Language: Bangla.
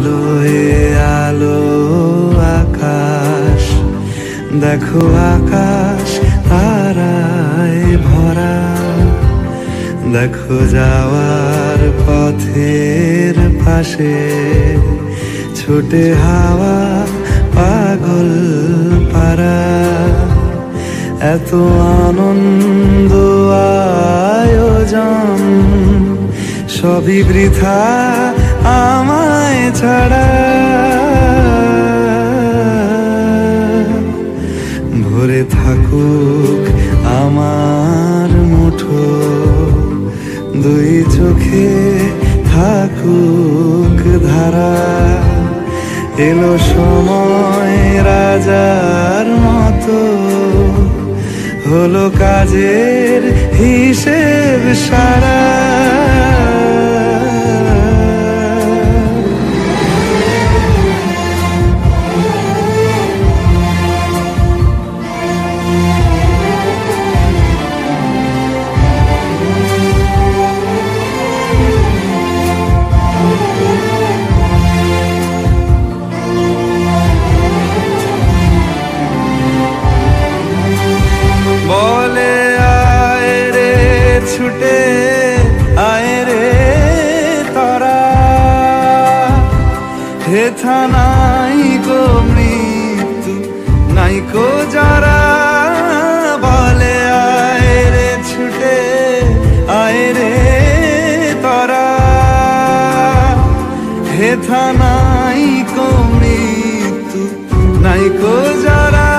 আলোয় আলো আকাশ, দেখো আকাশ তারায় ভরা। দেখো যাওয়ার পথের পাশে ছোটে হাওয়া পাগল পারা। এত আনন্দ আয়োজন সবই বৃথা আমায় ছাড়া। ভরে থাকুক আমার মুঠো, দুই চোখে থাকুক ধারা। এলো সময় রাজার মতো, হলো কাজের হিসেব সারা। বলে আয় রে ছুটে আয় রে তারা, হেথা নাই গো মৃত্যু নাই কো যারা। বলে আয় রে ছুটে আয় রে তারা, হেথা নাই কো মৃত্যু নাই কো যারা।